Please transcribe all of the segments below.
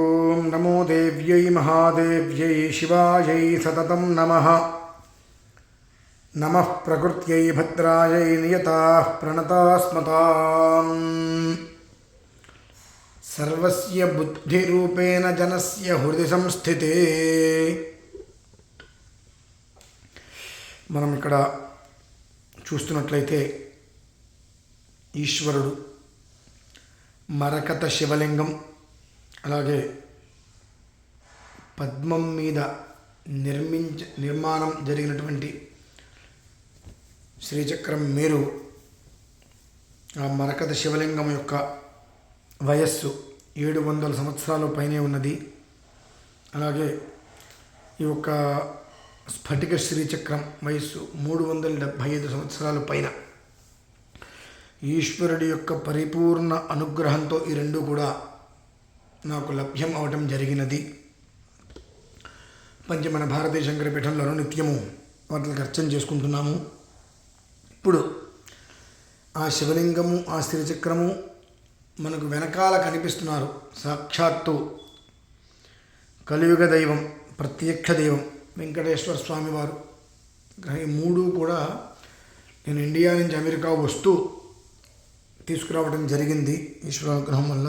ఓం నమో దేవ్యై మహాదేవ్యై శివాయై సతతం నమః. నమః ప్రకృత్యై భద్రాయై నియతాః ప్రణతాస్మతాం. సర్వస్య బుద్ధిరూపేణ జనస్య హృది సంస్థితే. మనం ఇక్కడ చూస్తున్నట్లయితే ఈశ్వరుడు మరకత శివలింగం, అలాగే పద్మం మీద నిర్మాణం జరిగినటువంటి శ్రీచక్రం మేరు. ఆ మరకత శివలింగం యొక్క వయస్సు 700 సంవత్సరాల పైనే ఉన్నది. అలాగే ఈ యొక్క స్ఫటిక శ్రీచక్రం వయస్సు 375 సంవత్సరాల పైన. ఈశ్వరుడి యొక్క పరిపూర్ణ అనుగ్రహంతో ఈ రెండు కూడా నాకు లభ్యం అవటం జరిగినది. మన భారతీయ శంకరపీఠంలో నిత్యము వాటికి అర్చన చేసుకుంటున్నాము. ఇప్పుడు ఆ శివలింగము, ఆ శ్రీచక్రము మనకు వెనకాల కనిపిస్తున్నారు. సాక్షాత్తు కలియుగ దైవం, ప్రత్యక్ష దైవం వెంకటేశ్వర స్వామి వారు. ఈ మూడు కూడా నేను ఇండియా నుంచి అమెరికా వస్తూ తీసుకురావడం జరిగింది ఈశ్వర అనుగ్రహం వల్ల.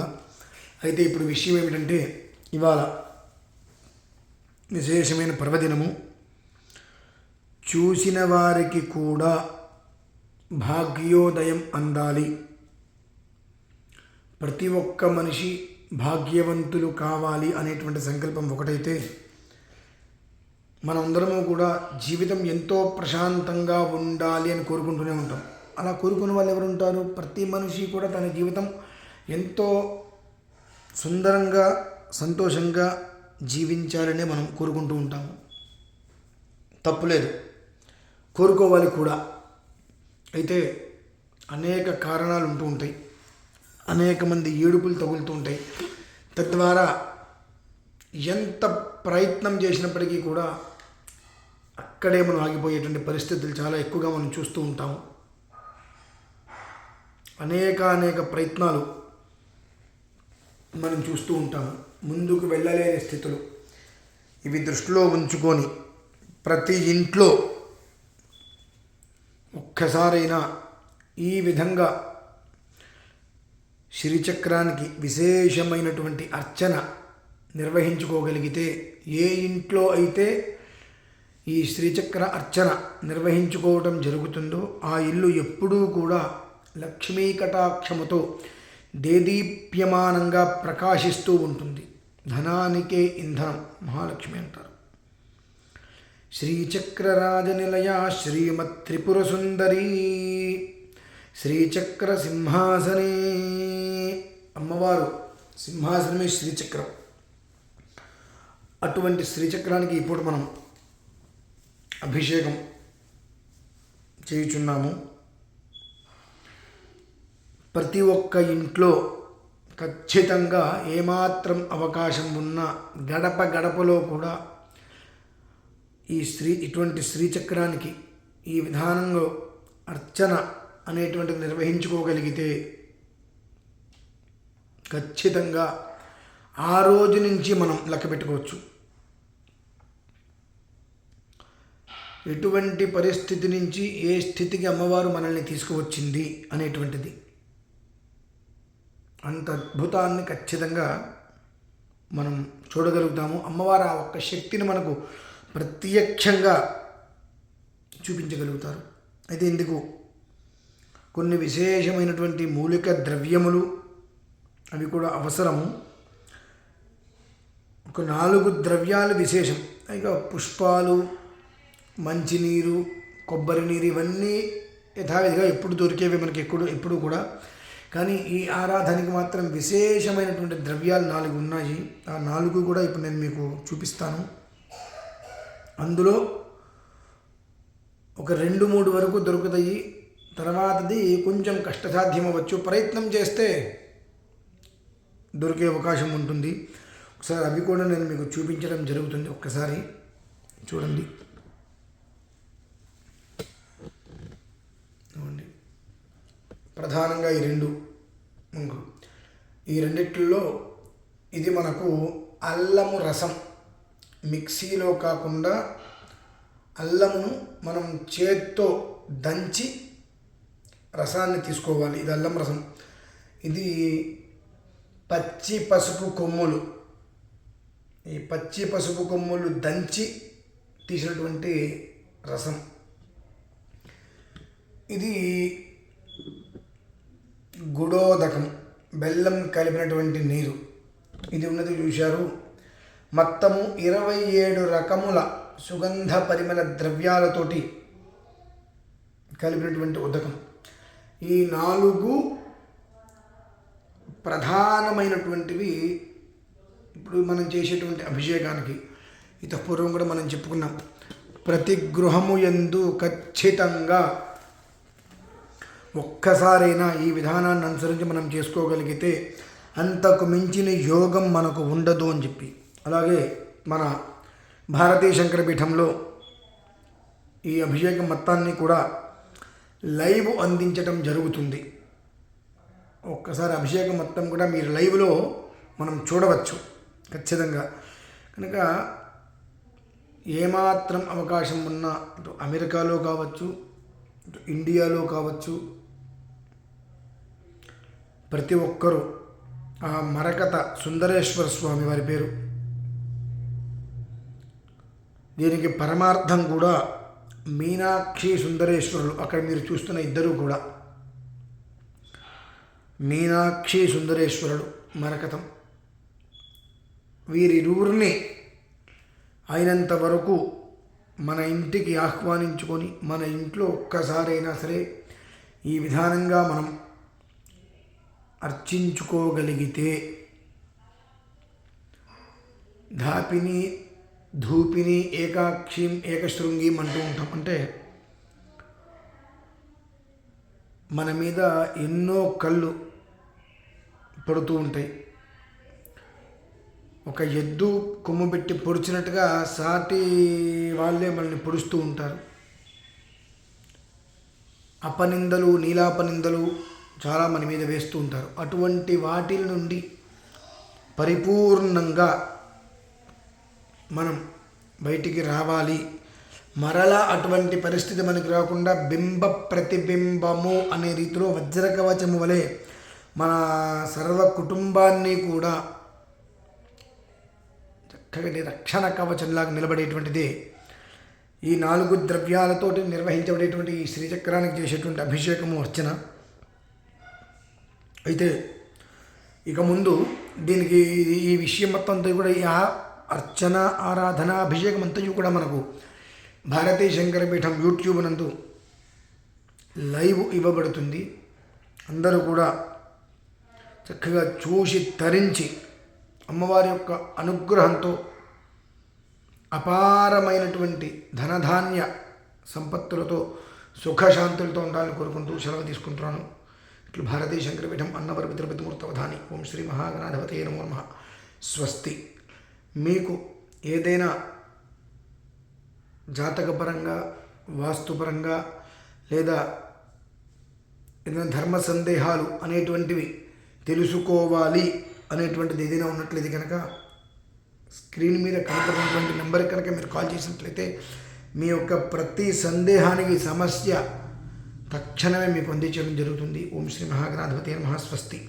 అయితే ఇప్పుడు విషయం ఏమిటంటే, ఇవాళ విశేషమైన పర్వదినము. చూసిన వారికి కూడా భాగ్యోదయం అందాలి. ప్రతి ఒక్క మనిషి భాగ్యవంతులు కావాలి అనేటువంటి సంకల్పం ఒకటైతే, మనందరము కూడా జీవితం ఎంతో ప్రశాంతంగా ఉండాలి అని కోరుకుంటూనే ఉంటాం. అలా కోరుకునే వాళ్ళు ఎవరు ఉంటారు? ప్రతి మనిషి కూడా తన జీవితం ఎంతో సుందరంగా, సంతోషంగా జీవించాలనే మనం కోరుకుంటూ ఉంటాము. తప్పులేదు, కోరుకోవాలి కూడా. అయితే అనేక కారణాలు ఉంటూ ఉంటాయి, అనేక మంది ఏడుపులు తగులుతూ ఉంటాయి. తద్వారా ఎంత ప్రయత్నం చేసినప్పటికీ కూడా అక్కడే మనం ఆగిపోయేటువంటి పరిస్థితులు చాలా ఎక్కువగా మనం చూస్తూ ఉంటాము. అనేక ప్రయత్నాలు మనం చూస్తూ ఉంటాము, ముందుకు వెళ్ళలేని స్థితులు. ఇవి దృష్టిలో ఉంచుకొని ప్రతి ఇంట్లో ఒక్కసారైనా ఈ విధంగా శ్రీచక్రానికి విశేషమైనటువంటి అర్చన నిర్వహించుకోగలిగితే, ఏ ఇంట్లో అయితే ఈ శ్రీచక్ర అర్చన నిర్వహించుకోవటం జరుగుతుందో ఆ ఇల్లు ఎప్పుడూ కూడా లక్ష్మీ కటాక్షముతో దేదీప్యమానంగా ప్రకాశిస్తూ ఉంటుంది. ధనానికే ఇంధనం మహాలక్ష్మి అంటారు. శ్రీచక్రరాజనిలయ శ్రీమత్ త్రిపుర సుందరీ శ్రీచక్ర సింహాసనే. అమ్మవారు సింహాసనమే శ్రీచక్రం. అటువంటి శ్రీచక్రానికి ఇప్పుడు మనం అభిషేకం చేయుచున్నాము. ప్రతి ఒక్క ఇంట్లో ఖచ్చితంగా ఏమాత్రం అవకాశం ఉన్నా గడపలో కూడా ఇటువంటి శ్రీచక్రానికి ఈ విధానంలో అర్చన అనేటువంటిది నిర్వహించుకోగలిగితే ఖచ్చితంగా ఆ రోజు నుంచి మనం లెక్క పెట్టుకోవచ్చు. ఎటువంటి పరిస్థితి నుంచి ఏ స్థితికి అమ్మవారు మనల్ని తీసుకువచ్చింది అనేటువంటిది, అంత అద్భుతాన్ని ఖచ్చితంగా మనం చూడగలుగుతాము. అమ్మవారు ఆ ఒక్క శక్తిని మనకు ప్రత్యక్షంగా చూపించగలుగుతారు. అయితే ఇందుకు కొన్ని విశేషమైనటువంటి మూలిక ద్రవ్యములు అవి కూడా అవసరము. ఒక 4 ద్రవ్యాలు విశేషం. ఇక పుష్పాలు, మంచినీరు, కొబ్బరి నీరు ఇవన్నీ యథావిధిగా ఎప్పుడు దొరికేవి మనకి ఎప్పుడు కూడా. కానీ ఈ ఆరాధనకి మాత్రం విశేషమైనటువంటి ద్రవ్యాలు 4 ఉన్నాయి. ఆ 4 కూడా ఇప్పుడు నేను మీకు చూపిస్తాను. అందులో ఒక 2-3 వరకు దొరుకుతాయి. తర్వాతది కొంచెం కష్టసాధ్యం అవ్వచ్చు, ప్రయత్నం చేస్తే దొరికే అవకాశం ఉంటుంది. ఒకసారి అవి కూడా నేను మీకు చూపించడం జరుగుతుంది. ఒక్కసారి చూడండి. ప్రధానంగా ఈ రెండు ఈ రెండిట్లో ఇది మనకు అల్లము రసం. మిక్సీలో కాకుండా అల్లమును మనం చేత్తో దంచి రసాన్ని తీసుకోవాలి. ఇది అల్లం రసం. ఇది పచ్చి పసుపు కొమ్ములు. ఈ పచ్చి పసుపు కొమ్ములు దంచి తీసినటువంటి రసం. ఇది గుడోదకం, బెల్లం కలిపినటువంటి నీరు. ఇది ఉన్నది చూశారు. మొత్తము 27 రకముల సుగంధ పరిమళ ద్రవ్యాలతోటి కలిపినటువంటి ఉదకం. ఈ 4 ప్రధానమైనటువంటివి ఇప్పుడు మనం చేసేటువంటి అభిషేకానికి. ఇత పూర్వం కూడా మనం చెప్పుకున్నాం. ప్రతి గృహము యందు ఖచ్చితంగా ఒక్కసారైనా ఈ విధానాన్ని అనుసరించి మనం చేసుకోగలిగితే అంతకు మించిన యోగం మనకు ఉండదు అని చెప్పి. అలాగే మన భారతీయ శంకరపీఠంలో ఈ అభిషేకం మొత్తాన్ని కూడా లైవ్ అందించటం జరుగుతుంది. ఒక్కసారి అభిషేకం మొత్తం కూడా మీరు లైవ్లో మనం చూడవచ్చు ఖచ్చితంగా. కనుక ఏమాత్రం అవకాశం ఉన్నా ఇటు అమెరికాలో కావచ్చు, ఇటు ఇండియాలో కావచ్చు, ప్రతి ఒక్కరూ ఆ మరకత సుందరేశ్వర స్వామి వారి పేరు. దీనికి పరమార్థం కూడా మీనాక్షి సుందరేశ్వరులు. అక్కడ మీరు చూస్తున్న ఇద్దరు కూడా మీనాక్షి సుందరేశ్వరుడు మరకతం. వీరిరువురిని అయినంత వరకు మన ఇంటికి ఆహ్వానించుకొని మన ఇంట్లో ఒక్కసారైనా సరే ఈ విధానంగా మనం అర్చించుకోగలిగితే ధాపిని ధూపిని ఏకాక్షిం ఏకశృంగీం అంటూ ఉంటాం. అంటే మన మీద ఎన్నో కళ్ళు పడుతూ ఉంటాయి. ఒక ఎద్దు కొమ్ము పెట్టి పొడిచినట్టుగా సాటి వాళ్ళే మనల్ని పొడుస్తూ ఉంటారు. అపనిందలు, నీలాపనిందలు చాలా మన మీద వేస్తూ ఉంటారు. అటువంటి వాటి నుండి పరిపూర్ణంగా మనం బయటికి రావాలి. మరలా అటువంటి పరిస్థితి మనకి రాకుండా బింబ ప్రతిబింబము అనే రీతిలో వజ్రకవచము వలె మన సర్వ కుటుంబాన్ని కూడా చక్కటి రక్షణ కవచంలాగా నిలబడేటువంటిదే ఈ 4 ద్రవ్యాలతోటి నిర్వహించబడేటువంటి ఈ శ్రీచక్రానికి చేసేటువంటి అభిషేకము అర్చన. అయితే ఇక ముందు దీనికి ఈ విషయం మొత్తం అంతా కూడా ఈ అర్చన, ఆరాధన, అభిషేకం అంతా కూడా మనకు భారతీయ శంకరపీఠం యూట్యూబ్ నందు లైవ్ ఇవ్వబడుతుంది. అందరూ కూడా చక్కగా చూసి తరించి అమ్మవారి యొక్క అనుగ్రహంతో అపారమైనటువంటి ధనధాన్య సంపత్తులతో సుఖశాంతులతో ఉండాలని కోరుకుంటూ సెలవు తీసుకుంటున్నాను. ఇట్లు భారతీయ శంకరపీఠం అన్నవరపు తిరుపతి మూర్తవధాని. ఓం శ్రీ మహాగణాధిపతయే నమో నమః. స్వస్తి. మీకు ఏదైనా జాతకపరంగా, వాస్తుపరంగా లేదా ఏదైనా ధర్మ సందేహాలు అనేటువంటివి తెలుసుకోవాలి అనేటువంటిది ఏదైనా ఉన్నట్లయితే కనుక స్క్రీన్ మీద కనపడినటువంటి నెంబర్కి కనుక మీరు కాల్ చేసినట్లయితే మీ యొక్క ప్రతి సందేహానికి సమస్య తక్షణమే మీకు అందించడం జరుగుతుంది. ఓం శ్రీ మహాగణాధిపతయే నమః. స్వస్తి.